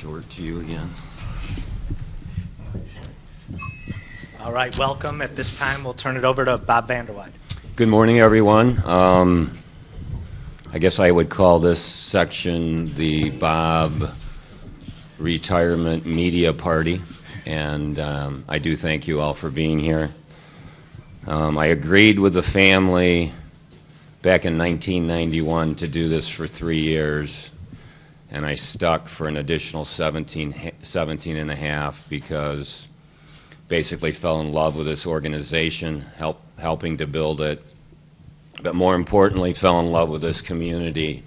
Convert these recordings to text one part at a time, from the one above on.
short to you again. All right, welcome. At this time, we'll turn it over to Bob Vander Weide. Good morning, everyone. I guess I would call this section the Bob Retirement Media Party, and I do thank you all for being here. I agreed with the family back in 1991 to do this for 3 years, and I stuck for an additional 17 and a half because basically fell in love with this organization, helping to build it, but more importantly fell in love with this community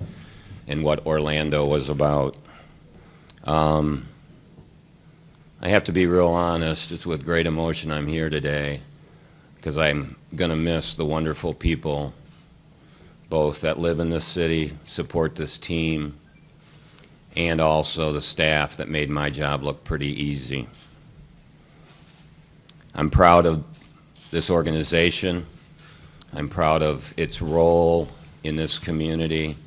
and what Orlando was about. I have to be real honest, it's with great emotion I'm here today because I'm going to miss the wonderful people both that live in this city, support this team, and also the staff that made my job look pretty easy. I'm proud of this organization. I'm proud of its role in this community.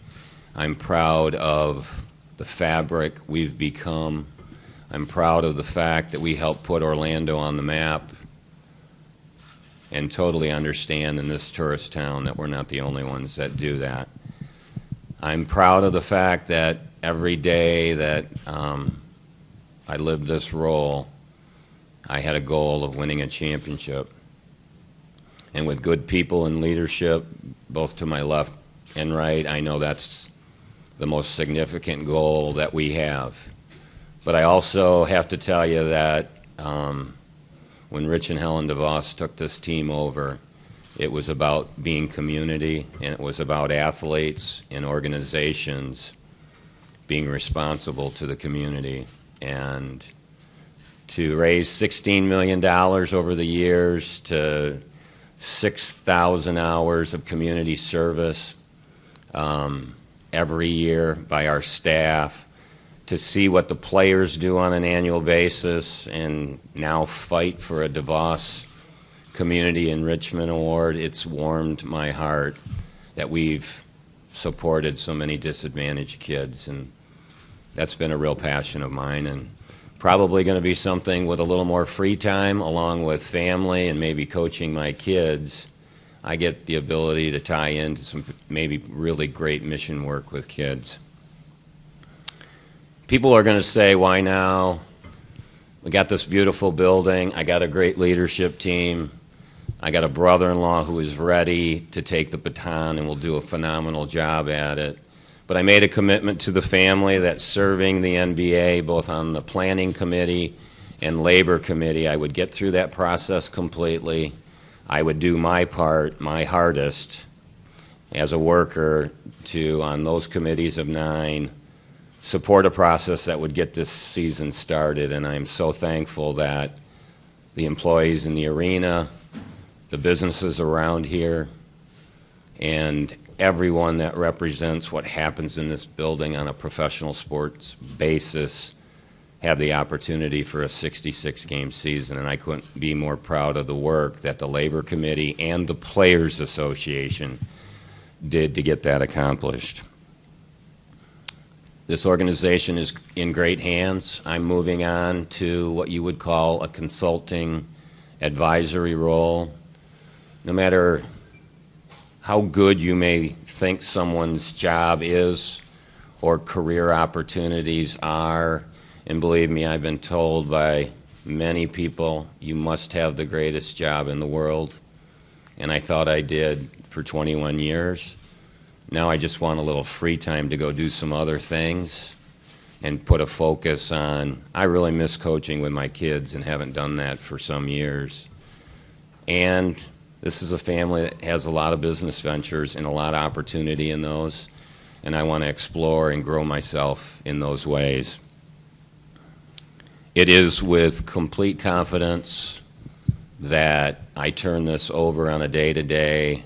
I'm proud of the fabric we've become. I'm proud of the fact that we helped put Orlando on the map and totally understand in this tourist town that we're not the only ones that do that. I'm proud of the fact that every day that I lived this role, I had a goal of winning a championship. And with good people in leadership, both to my left and right, I know that's the most significant goal that we have. But I also have to tell you that when Rich and Helen DeVos took this team over, it was about being community, and it was about athletes and organizations being responsible to the community. And to raise $16 million over the years, to 6,000 hours of community service every year by our staff, to see what the players do on an annual basis and now fight for a DeVos Community Enrichment Award, it's warmed my heart that we've supported so many disadvantaged kids, and that's been a real passion of mine, and probably going to be something with a little more free time along with family and maybe coaching my kids. I get the ability to tie into some maybe really great mission work with kids. People are going to say, why now? We got this beautiful building. I got a great leadership team. I got a brother-in-law who is ready to take the baton and will do a phenomenal job at it. But I made a commitment to the family that serving the NBA, both on the planning committee and labor committee, I would get through that process completely. I would do my part, my hardest, as a worker to, on those committees of 9, support a process that would get this season started. And I'm so thankful that the employees in the arena, the businesses around here, and everyone that represents what happens in this building on a professional sports basis have the opportunity for a 66-game season, and I couldn't be more proud of the work that the Labor Committee and the Players Association did to get that accomplished. This organization is in great hands. I'm moving on to what you would call a consulting advisory role. No matter how good you may think someone's job is or career opportunities are, and believe me, I've been told by many people, you must have the greatest job in the world, and I thought I did for 21 years. Now I just want a little free time to go do some other things and put a focus on, I really miss coaching with my kids and haven't done that for some years. And this is a family that has a lot of business ventures and a lot of opportunity in those, and I want to explore and grow myself in those ways. It is with complete confidence that I turn this over on a day-to-day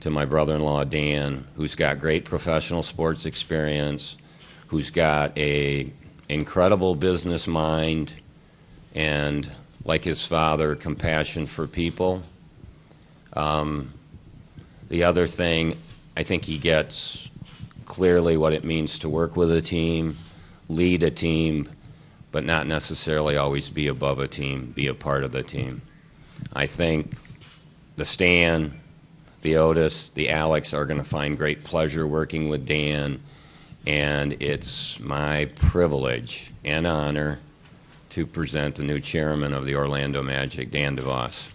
to my brother-in-law, Dan, who's got great professional sports experience, who's got an incredible business mind, and, like his father, compassion for people. The other thing, I think he gets clearly what it means to work with a team, lead a team, but not necessarily always be above a team, be a part of the team. I think the Stan, the Otis, the Alex are going to find great pleasure working with Dan, and it's my privilege and honor to present the new chairman of the Orlando Magic, Dan DeVos.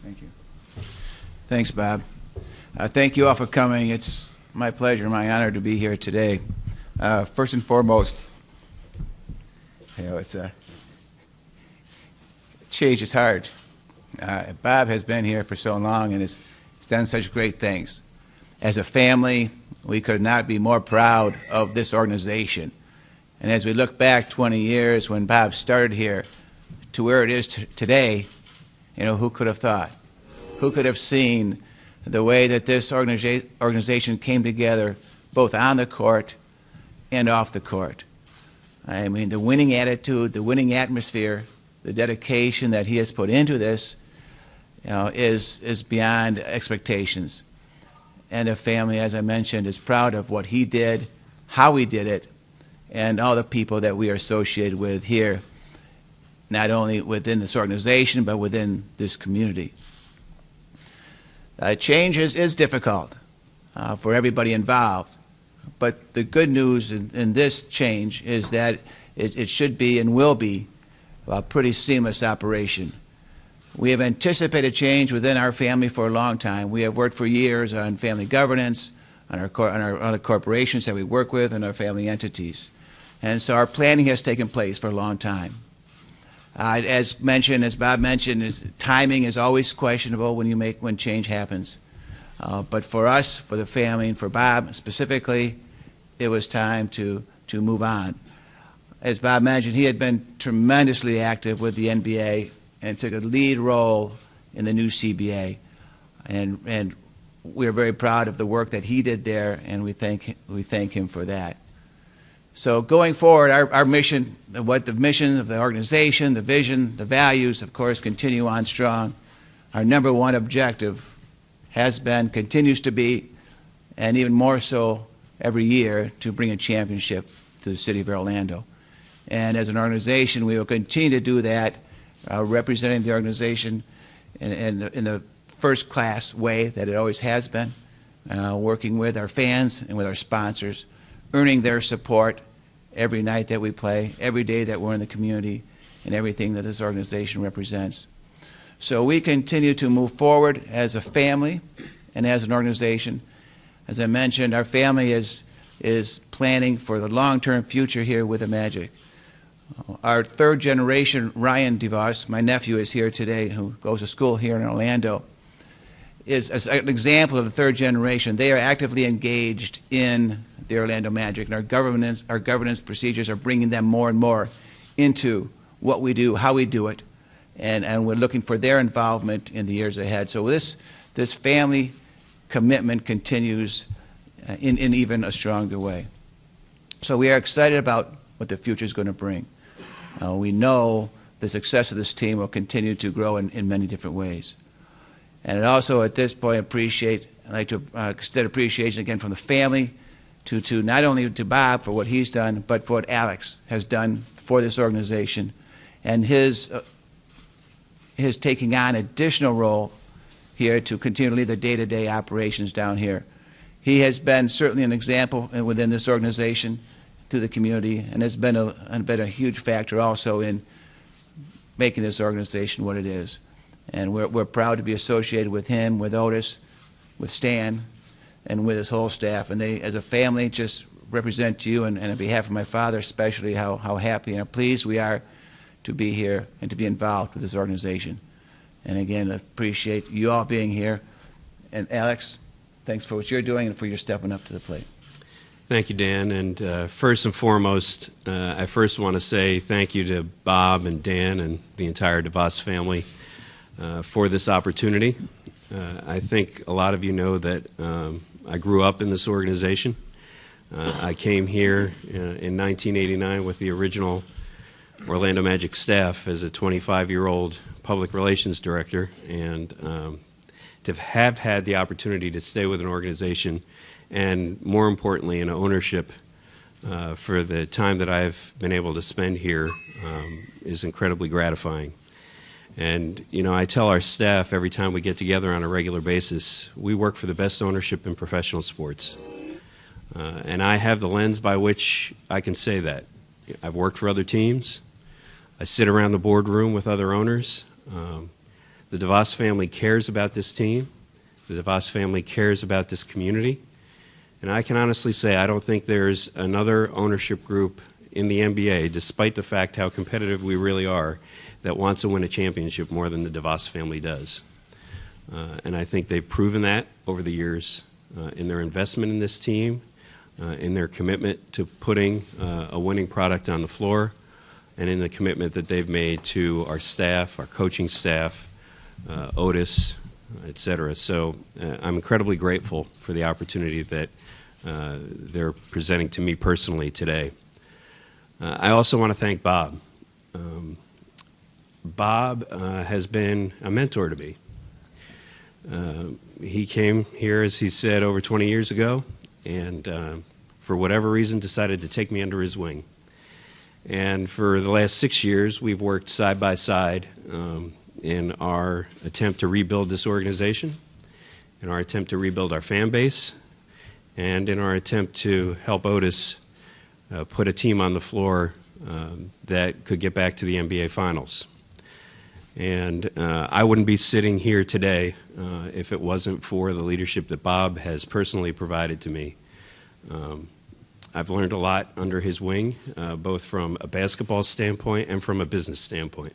Thank you. Thanks, Bob. Thank you all for coming. It's my pleasure, my honor to be here today. First and foremost, change is hard. Bob has been here for so long and has done such great things. As a family, we could not be more proud of this organization. And as we look back 20 years when Bob started here to where it is today, who could have thought? Who could have seen the way that this organization came together both on the court and off the court? I mean, the winning attitude, the winning atmosphere, the dedication that he has put into this is beyond expectations. And the family, as I mentioned, is proud of what he did, how he did it, and all the people that we are associated with here, not only within this organization, but within this community. Change is difficult for everybody involved, but the good news in this change is that it should be and will be a pretty seamless operation. We have anticipated change within our family for a long time. We have worked for years on family governance, on our corporations that we work with, and our family entities. And so our planning has taken place for a long time. As Bob mentioned, timing is always questionable when change happens. But for us, for the family, and for Bob specifically, it was time to move on. As Bob mentioned, he had been tremendously active with the NBA and took a lead role in the new CBA. And we're very proud of the work that he did there, and we thank him for that. So going forward, our mission, the mission of the organization, the vision, the values, of course, continue on strong. Our number one objective has been, continues to be, and even more so every year, to bring a championship to the city of Orlando. And as an organization, we will continue to do that, representing the organization in the first-class way that it always has been, working with our fans and with our sponsors, earning their support every night that we play, every day that we're in the community, and everything that this organization represents. So we continue to move forward as a family and as an organization. As I mentioned, our family is planning for the long-term future here with the Magic. Our third generation, Ryan DeVos, my nephew, is here today, who goes to school here in Orlando, is as an example of the third generation. They are actively engaged in the Orlando Magic, and our governance procedures are bringing them more and more into what we do, how we do it, and we're looking for their involvement in the years ahead. So this family commitment continues in even a stronger way. So we are excited about what the future is going to bring. We know the success of this team will continue to grow in many different ways. And also at this point, I'd like to extend appreciation again from the family to not only to Bob for what he's done, but for what Alex has done for this organization, and his taking on additional role here to continue to lead the day-to-day operations down here. He has been certainly an example within this organization to the community, and has been a huge factor also in making this organization what it is. And we're proud to be associated with him, with Otis, with Stan, and with his whole staff. And they, as a family, just represent to you, and on behalf of my father especially, how happy and pleased we are to be here and to be involved with this organization. And again, I appreciate you all being here. And Alex, thanks for what you're doing and for your stepping up to the plate. Thank you, Dan. And first and foremost, I first want to say thank you to Bob and Dan and the entire DeVos family for this opportunity. I think a lot of you know that I grew up in this organization. I came here in 1989 with the original Orlando Magic staff as a 25-year-old public relations director, and to have had the opportunity to stay with an organization and, more importantly, an ownership for the time that I've been able to spend here is incredibly gratifying. And, you know, I tell our staff every time we get together on a regular basis, we work for the best ownership in professional sports. And I have the lens by which I can say that. I've worked for other teams. I sit around the boardroom with other owners. The DeVos family cares about this team. The DeVos family cares about this community. And I can honestly say I don't think there's another ownership group in the NBA, despite the fact how competitive we really are, that wants to win a championship more than the DeVos family does. And I think they've proven that over the years in their investment in this team, in their commitment to putting a winning product on the floor, and in the commitment that they've made to our staff, our coaching staff, Otis, et cetera. So I'm incredibly grateful for the opportunity that they're presenting to me personally today. I also want to thank Bob. Bob has been a mentor to me. He came here, as he said, over 20 years ago, and for whatever reason decided to take me under his wing. And for the last 6 years, we've worked side by side in our attempt to rebuild this organization, in our attempt to rebuild our fan base, and in our attempt to help Otis put a team on the floor that could get back to the NBA Finals. And I wouldn't be sitting here today if it wasn't for the leadership that Bob has personally provided to me. I've learned a lot under his wing, both from a basketball standpoint and from a business standpoint.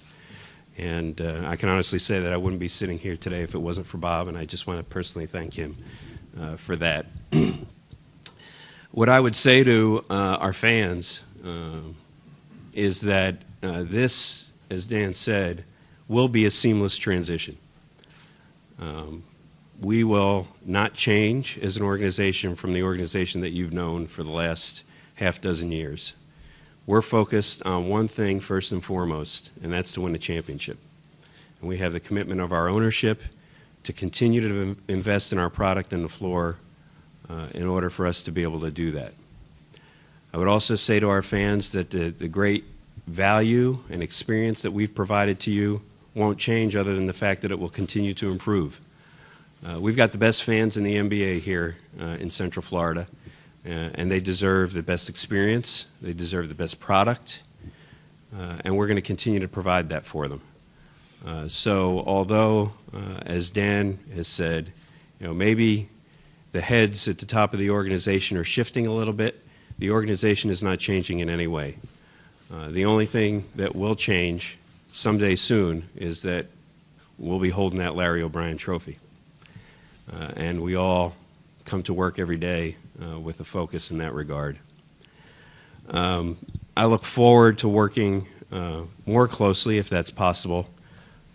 And I can honestly say that I wouldn't be sitting here today if it wasn't for Bob, and I just want to personally thank him for that. What I would say to our fans is that this, as Dan said, will be a seamless transition. We will not change as an organization from the organization that you've known for the last half dozen years. We're focused on one thing first and foremost, and that's to win a championship. And we have the commitment of our ownership to continue to invest in our product and the floor in order for us to be able to do that. I would also say to our fans that the great value and experience that we've provided to you won't change, other than the fact that it will continue to improve. We've got the best fans in the NBA here in Central Florida, and they deserve the best experience, they deserve the best product, and we're going to continue to provide that for them. So although, as Dan has said, you know, maybe the heads at the top of the organization are shifting a little bit, the organization is not changing in any way. The only thing that will change someday soon is that we'll be holding that Larry O'Brien trophy. And we all come to work every day with a focus in that regard. I look forward to working more closely, if that's possible,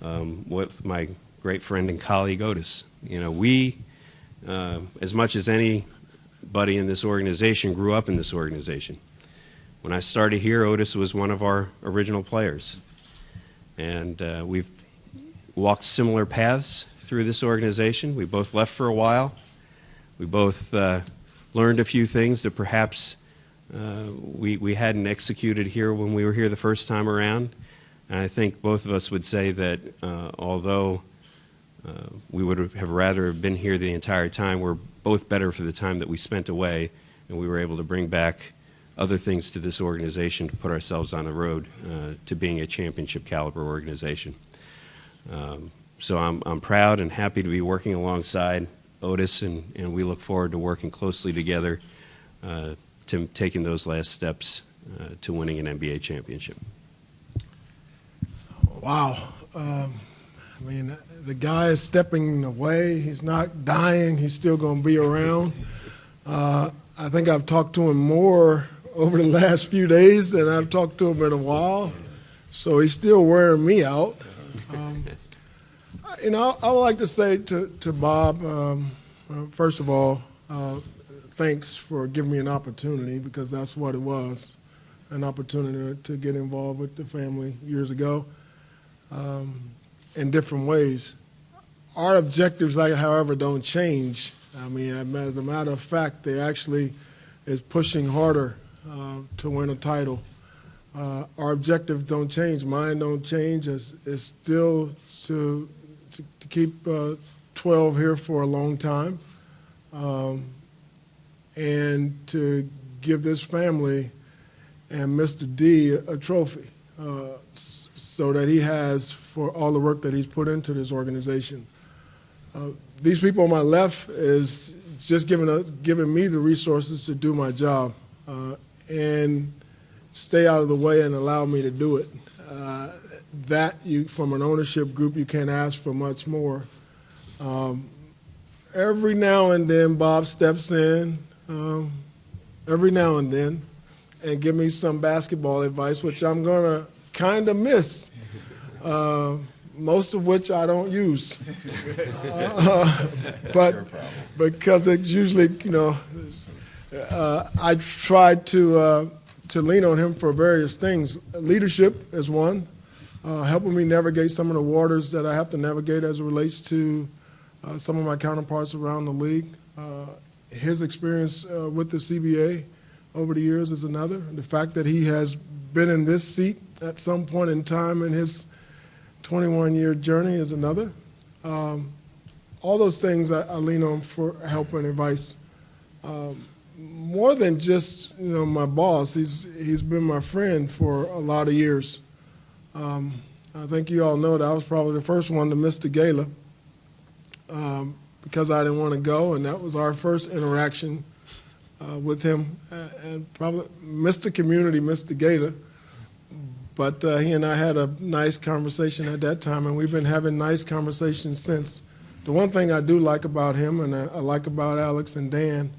with my great friend and colleague Otis. You know, we, as much as anybody in this organization, grew up in this organization. When I started here, Otis was one of our original players. And we've walked similar paths through this organization. We both left for a while. We both learned a few things that perhaps we hadn't executed here when we were here the first time around. And I think both of us would say that although we would have rather have been here the entire time, we're both better for the time that we spent away, and we were able to bring back other things to this organization to put ourselves on the road to being a championship caliber organization. So I'm proud and happy to be working alongside Otis, and we look forward to working closely together to taking those last steps to winning an NBA championship. Wow. I mean, the guy is stepping away. He's not dying. He's still going to be around. I think I've talked to him more over the last few days than I've talked to him in a while. So he's still wearing me out. You know, I would like to say to Bob, first of all, thanks for giving me an opportunity, because that's what it was, an opportunity to get involved with the family years ago in different ways. Our objectives, however, don't change. I mean, as a matter of fact, they actually is pushing harder to win a title. Our objectives don't change. Mine don't change. It's still to keep 12 here for a long time, and to give this family and Mr. D a trophy, so that he has for all the work that he's put into this organization. These people on my left is just giving me the resources to do my job, and stay out of the way and allow me to do it. From an ownership group, you can't ask for much more. Every now and then, Bob steps in, every now and then, and give me some basketball advice, which I'm going to kind of miss, most of which I don't use. But because it's usually, I try to lean on him for various things. Leadership is one, helping me navigate some of the waters that I have to navigate as it relates to some of my counterparts around the league. His experience with the CBA over the years is another. The fact that he has been in this seat at some point in time in his 21-year journey is another. All those things I lean on for help and advice. More than just my boss, he's been my friend for a lot of years. I think you all know that I was probably the first one to miss the gala because I didn't want to go, and that was our first interaction with him, and probably missed the community, missed the gala. But he and I had a nice conversation at that time, and we've been having nice conversations since. The one thing I do like about him, and I like about Alex and Dan,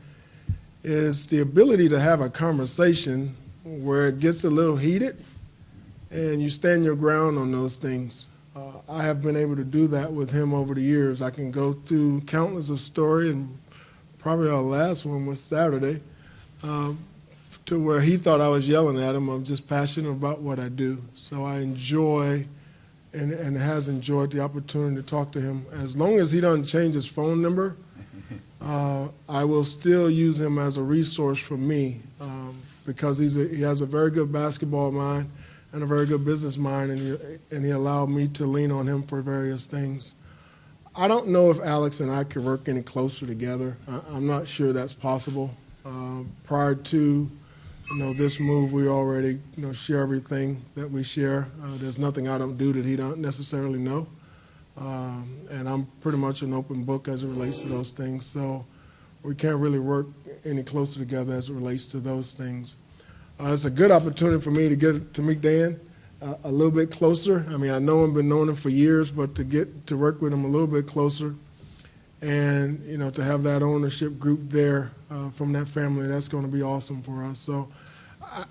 is the ability to have a conversation where it gets a little heated and you stand your ground on those things. I have been able to do that with him over the years. I can go through countless of stories, and probably our last one was Saturday, to where he thought I was yelling at him. I'm just passionate about what I do. So I enjoy and has enjoyed the opportunity to talk to him. As long as he doesn't change his phone number, I will still use him as a resource for me, because he has a very good basketball mind and a very good business mind, and he allowed me to lean on him for various things. I don't know if Alex and I could work any closer together. I'm not sure that's possible. Prior to this move, we already share everything that we share. There's nothing I don't do that he don't necessarily know. And I'm pretty much an open book as it relates to those things. So we can't really work any closer together as it relates to those things. It's a good opportunity for me to get to meet Dan a little bit closer. I mean, I know him, been knowing him for years, but to get to work with him a little bit closer, and to have that ownership group there from that family, that's going to be awesome for us. So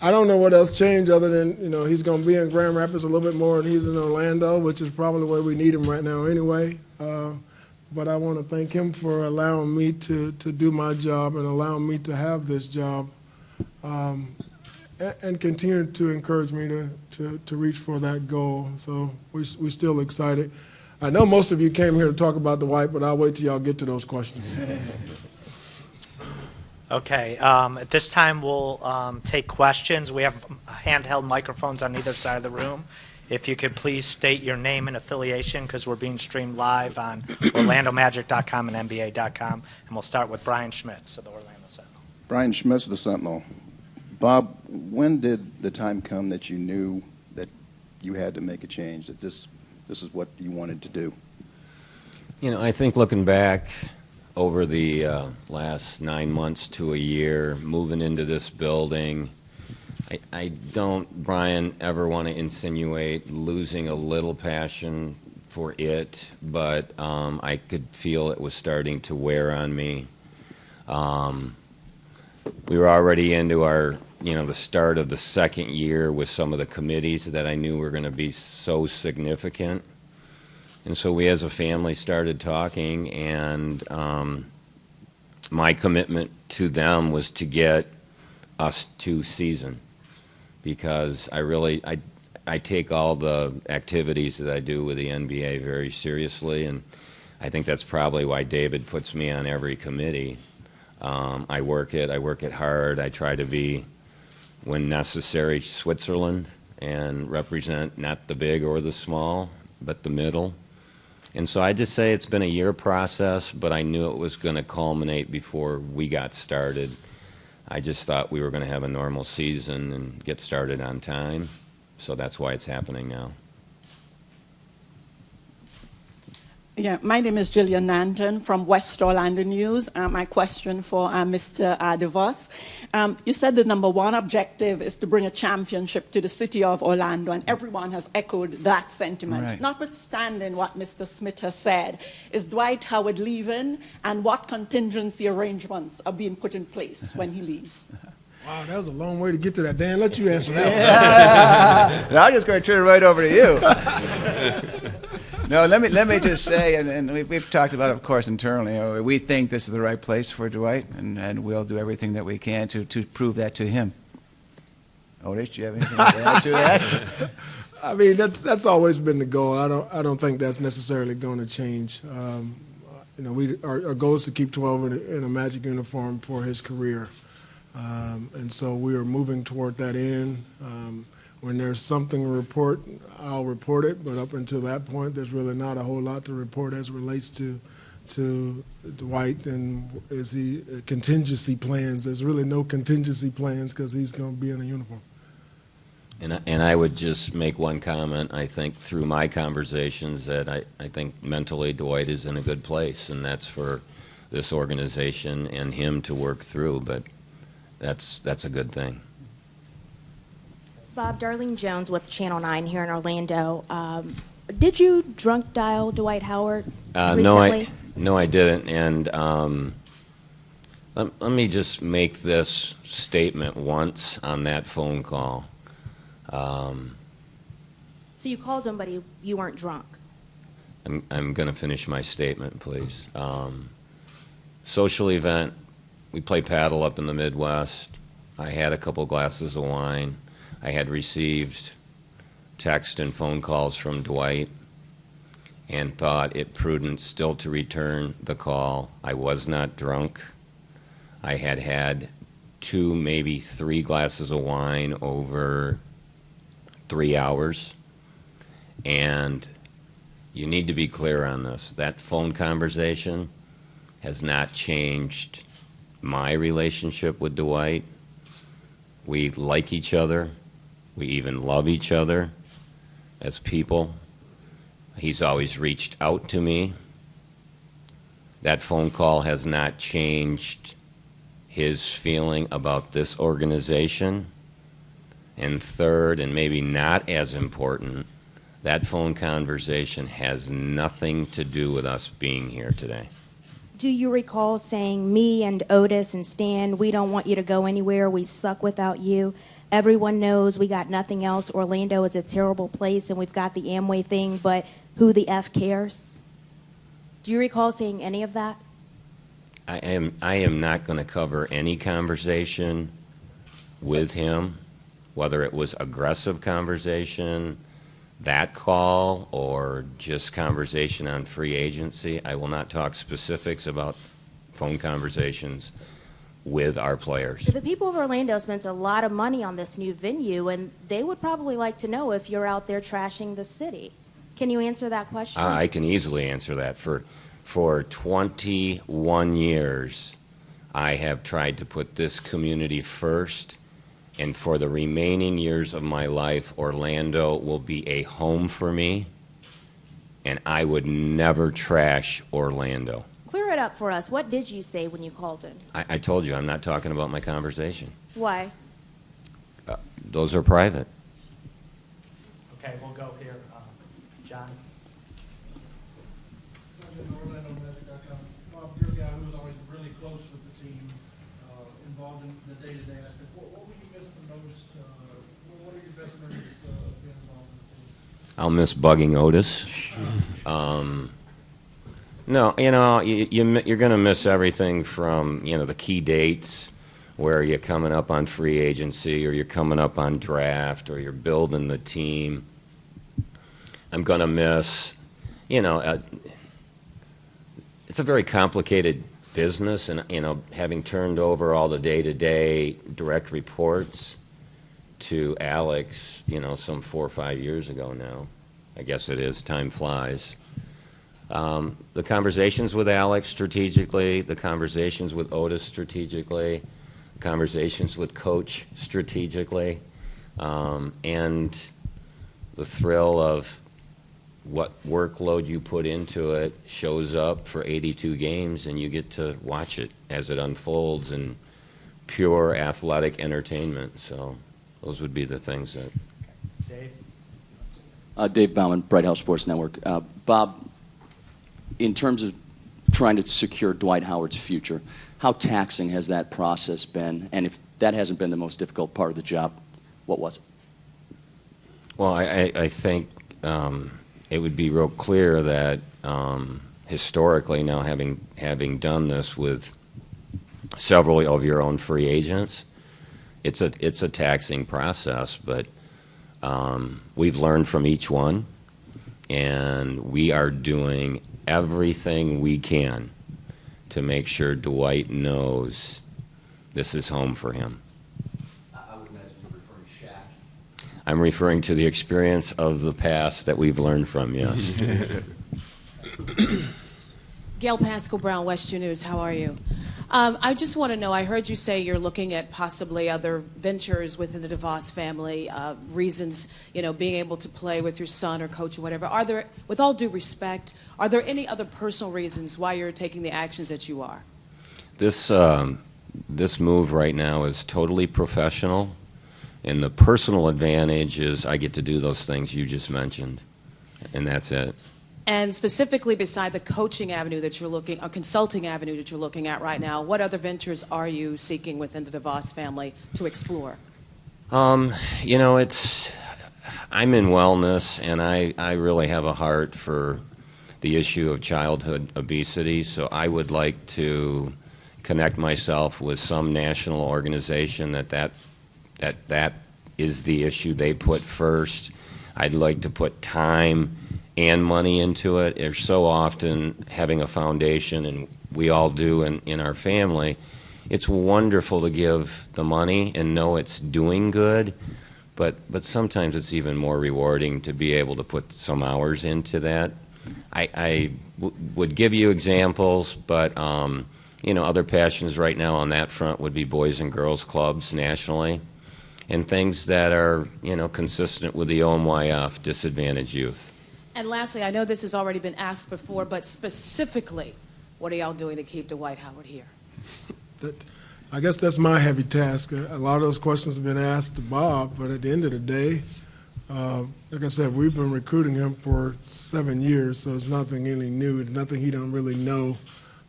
I don't know what else changed other than he's going to be in Grand Rapids a little bit more, and he's in Orlando, which is probably where we need him right now anyway. But I want to thank him for allowing me to do my job and allowing me to have this job, and continue to encourage me to reach for that goal. So we're still excited. I know most of you came here to talk about the Dwight, but I'll wait till y'all get to those questions. Okay, at this time we'll take questions. We have handheld microphones on either side of the room. If you could please state your name and affiliation, because we're being streamed live on OrlandoMagic.com and NBA.com. And we'll start with Brian Schmitz of the Orlando Sentinel. Brian Schmitz of the Sentinel. Bob, when did the time come that you knew that you had to make a change, that this is what you wanted to do? I think looking back over the last 9 months to a year, moving into this building, I don't, Brian, ever want to insinuate losing a little passion for it, but I could feel it was starting to wear on me. We were already into our, the start of the second year with some of the committees that I knew were going to be so significant. And so we as a family started talking, and my commitment to them was to get us to season, because I take all the activities that I do with the NBA very seriously, and I think that's probably why David puts me on every committee. I work it hard. I try to be when necessary, Switzerland, and represent not the big or the small, but the middle. And so I just say it's been a year process, but I knew it was going to culminate before we got started. I just thought we were going to have a normal season and get started on time, so that's why it's happening now. Yeah, my name is Jillian Nanton from West Orlando News. My question for Mr. DeVos. You said the number one objective is to bring a championship to the city of Orlando, and everyone has echoed that sentiment. Right. Notwithstanding what Mr. Smith has said, is Dwight Howard leaving, and what contingency arrangements are being put in place when he leaves? Wow, that was a long way to get to that. Dan, let you answer that one. I'm just going to turn it right over to you. No, let me just say, and we've talked about it, of course, internally. We think this is the right place for Dwight, and we'll do everything that we can to prove that to him. Otis, do you have anything to add to that? I mean, that's always been the goal. I don't think that's necessarily going to change. Our goal is to keep 12 in a Magic uniform for his career, and so we are moving toward that end. When there's something to report, I'll report it. But up until that point, there's really not a whole lot to report as it relates to Dwight and contingency plans. There's really no contingency plans because he's going to be in a uniform. And I would just make one comment. I think through my conversations that I think mentally Dwight is in a good place, and that's for this organization and him to work through. But that's a good thing. Bob, Darlene Jones with Channel 9 here in Orlando. Did you drunk dial Dwight Howard recently? No, I didn't. And let me just make this statement once on that phone call. So you called him, but you weren't drunk. I'm going to finish my statement, please. Social event. We play paddle up in the Midwest. I had a couple glasses of wine. I had received text and phone calls from Dwight and thought it prudent still to return the call. I was not drunk. I had 2, maybe 3 glasses of wine over 3 hours. And you need to be clear on this. That phone conversation has not changed my relationship with Dwight. We like each other. We even love each other as people. He's always reached out to me. That phone call has not changed his feeling about this organization. And third, and maybe not as important, that phone conversation has nothing to do with us being here today. Do you recall saying, me and Otis and Stan, we don't want you to go anywhere, we suck without you? Everyone knows we got nothing else. Orlando is a terrible place, and we've got the Amway thing, but who the F cares? Do you recall saying any of that? I am not going to cover any conversation with him, whether it was aggressive conversation, that call, or just conversation on free agency. I will not talk specifics about phone conversations with our players. The people of Orlando spent a lot of money on this new venue, and they would probably like to know if you're out there trashing the city. Can you answer that question? I can easily answer that. For 21 years, I have tried to put this community first, and for the remaining years of my life, Orlando will be a home for me, and I would never trash Orlando. Clear it up for us. What did you say when you called in? I told you I'm not talking about my conversation. Why? Those are private. Okay, we'll go here. John? OrlandoMagic.com. Bob, you're a guy who was always really close with the team, involved in the day-to-day aspect. What will you miss the most? What are your best memories being involved in the team? I'll miss bugging Otis. No, you're going to miss everything from, the key dates where you're coming up on free agency or you're coming up on draft or you're building the team. I'm going to miss, it's a very complicated business, and, having turned over all the day-to-day direct reports, to Alex, some 4 or 5 years ago now. I guess it is. Time flies. The conversations with Alex strategically, the conversations with Otis strategically, conversations with Coach strategically, and the thrill of what workload you put into it shows up for 82 games, and you get to watch it as it unfolds in pure athletic entertainment. So those would be the things that... Dave? Dave Bauman, Bright House Sports Network. Bob, in terms of trying to secure Dwight Howard's future, how taxing has that process been? And if that hasn't been the most difficult part of the job, what was it? Well, I think it would be real clear that historically now, having done this with several of your own free agents, it's a taxing process, but we've learned from each one, and we are doing everything we can to make sure Dwight knows this is home for him. I would imagine you're referring to Shaq. I'm referring to the experience of the past that we've learned from, yes. Gail Pascal Brown, West 2 News. How are you? I just want to know, I heard you say you're looking at possibly other ventures within the DeVos family, reasons, being able to play with your son or coach or whatever. Are there, with all due respect, are there any other personal reasons why you're taking the actions that you are? This move right now is totally professional, and the personal advantage is I get to do those things you just mentioned, and that's it. And specifically beside the coaching avenue that you're looking, or consulting avenue that you're looking at right now, what other ventures are you seeking within the DeVos family to explore? I'm in wellness, and I really have a heart for the issue of childhood obesity, so I would like to connect myself with some national organization that is the issue they put first. I'd like to put time and money into it. There's so often having a foundation, and we all do in our family, it's wonderful to give the money and know it's doing good, but sometimes it's even more rewarding to be able to put some hours into that. I would give you examples, but other passions right now on that front would be boys and girls clubs nationally, and things that are consistent with the OMYF, disadvantaged youth. And lastly, I know this has already been asked before, but specifically, what are y'all doing to keep Dwight Howard here? I guess that's my heavy task. A lot of those questions have been asked to Bob, but at the end of the day, like I said, we've been recruiting him for 7 years, so it's nothing really new. It's nothing he don't really know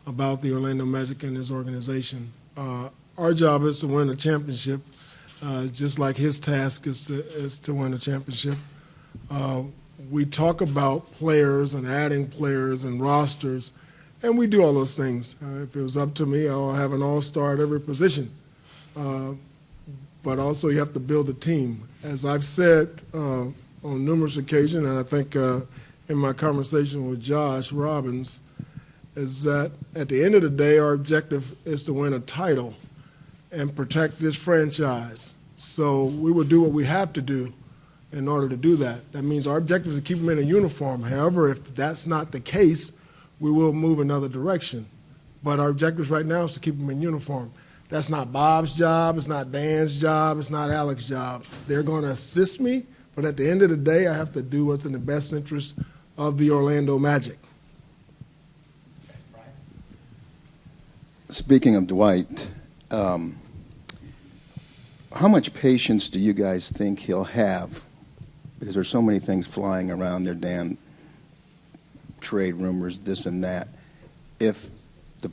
about the Orlando Magic and his organization. Our job is to win a championship, just like his task is to win a championship. We talk about players and adding players and rosters, and we do all those things. If it was up to me, I'll have an all-star at every position. But also you have to build a team. As I've said on numerous occasions, and I think in my conversation with Josh Robbins, is that at the end of the day, our objective is to win a title and protect this franchise. So we will do what we have to do in order to do that. That means our objective is to keep them in a uniform. However, if that's not the case, we will move another direction. But our objective right now is to keep them in uniform. That's not Bob's job, it's not Dan's job, it's not Alex's job. They're going to assist me, but at the end of the day, I have to do what's in the best interest of the Orlando Magic. Speaking of Dwight, how much patience do you guys think he'll have? Because there's so many things flying around there, Dan, trade rumors, this and that. If the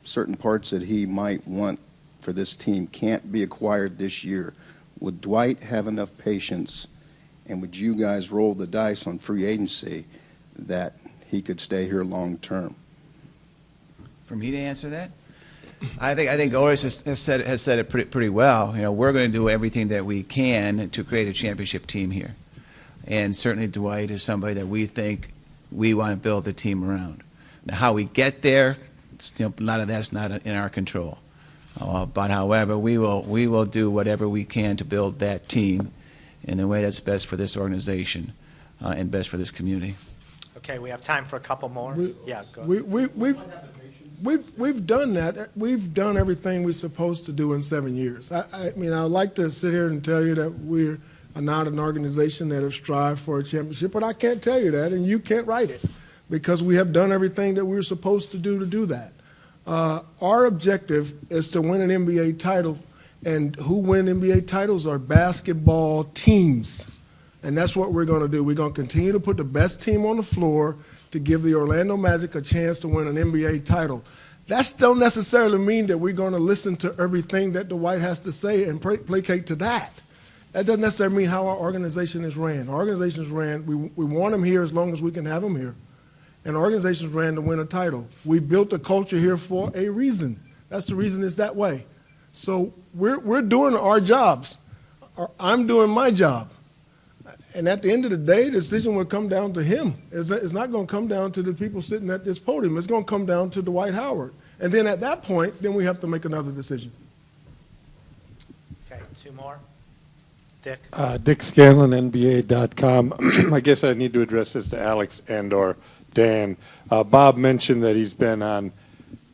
certain parts that he might want for this team can't be acquired this year, would Dwight have enough patience, and would you guys roll the dice on free agency that he could stay here long term? For me to answer that? I think Otis has said it pretty well. We're going to do everything that we can to create a championship team here. And certainly Dwight is somebody that we think we want to build the team around. Now, how we get there, a lot of that's not in our control. But however, we will do whatever we can to build that team in the way that's best for this organization and best for this community. Okay, we have time for a couple more. Yeah, go. We've done that. We've done everything we're supposed to do in 7 years. I mean, I would like to sit here and tell you that we're not an organization that have strived for a championship, but I can't tell you that, and you can't write it, because we have done everything that we're supposed to do that. Our objective is to win an NBA title, and who win NBA titles are basketball teams. And that's what we're going to do. We're going to continue to put the best team on the floor to give the Orlando Magic a chance to win an NBA title. That don't necessarily mean that we're going to listen to everything that Dwight has to say and placate to that. That doesn't necessarily mean how our organization is ran. Our organization is ran, we want them here as long as we can have them here. And our organization is ran to win a title. We built a culture here for a reason. That's the reason it's that way. So we're doing our jobs. I'm doing my job. And at the end of the day, the decision will come down to him. It's not going to come down to the people sitting at this podium. It's going to come down to Dwight Howard. And then at that point, then we have to make another decision. Okay, two more. Dick? Dick Scanlon, NBA.com. I guess I need to address this to Alex and or Dan. Bob mentioned that he's been on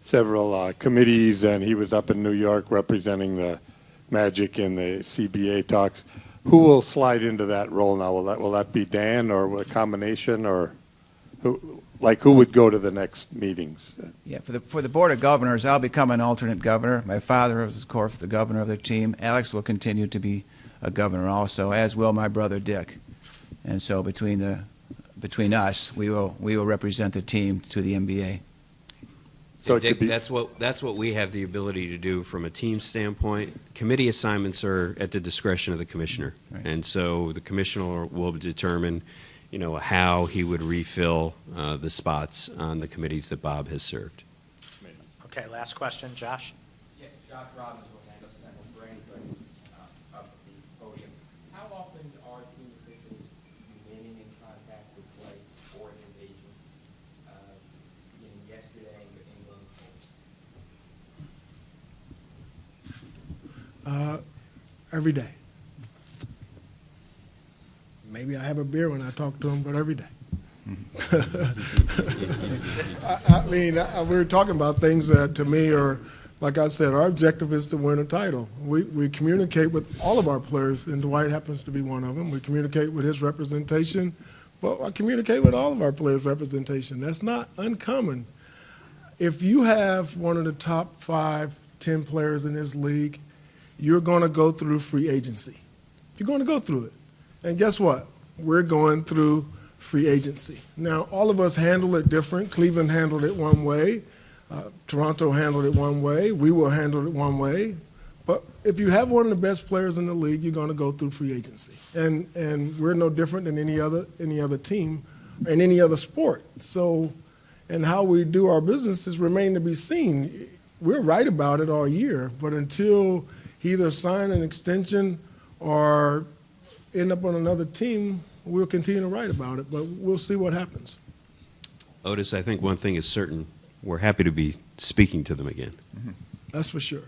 several committees, and he was up in New York representing the Magic in the CBA talks. Who will slide into that role now? Will that be Dan, or a combination, or who would go to the next meetings? Yeah, for the Board of Governors, I'll become an alternate governor. My father is, of course, the governor of the team. Alex will continue to be a governor also, as will my brother Dick. And so between us, we will represent the team to the NBA. So Dick, that's what we have the ability to do from a team standpoint. Committee assignments are at the discretion of the commissioner, right. And so the commissioner will determine, how he would refill the spots on the committees that Bob has served. Okay, last question, Josh. Yeah, Josh Robbins with Anderson and Brain up at the podium. How often are team officials remaining in contact with Dwight or his agent? Yesterday and going forward? Every day. Maybe I have a beer when I talk to him, but every day. I mean, we're talking about things that to me are, like I said, our objective is to win a title. We communicate with all of our players, and Dwight happens to be one of them. We communicate with his representation, but I communicate with all of our players' representation. That's not uncommon. If you have one of the top 5, 10 players in this league, you're going to go through free agency. You're going to go through it. And guess what? We're going through free agency. Now, all of us handle it different. Cleveland handled it one way. Toronto handled it one way. We will handle it one way. But if you have one of the best players in the league, you're going to go through free agency. And we're no different than any other team in any other sport. So, and how we do our businesses remain to be seen. We're right about it all year, but until he either sign an extension or end up on another team, we'll continue to write about it, but we'll see what happens. Otis, I think one thing is certain. We're happy to be speaking to them again. That's for sure.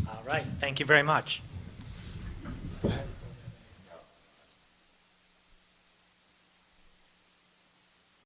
All right. Thank you very much.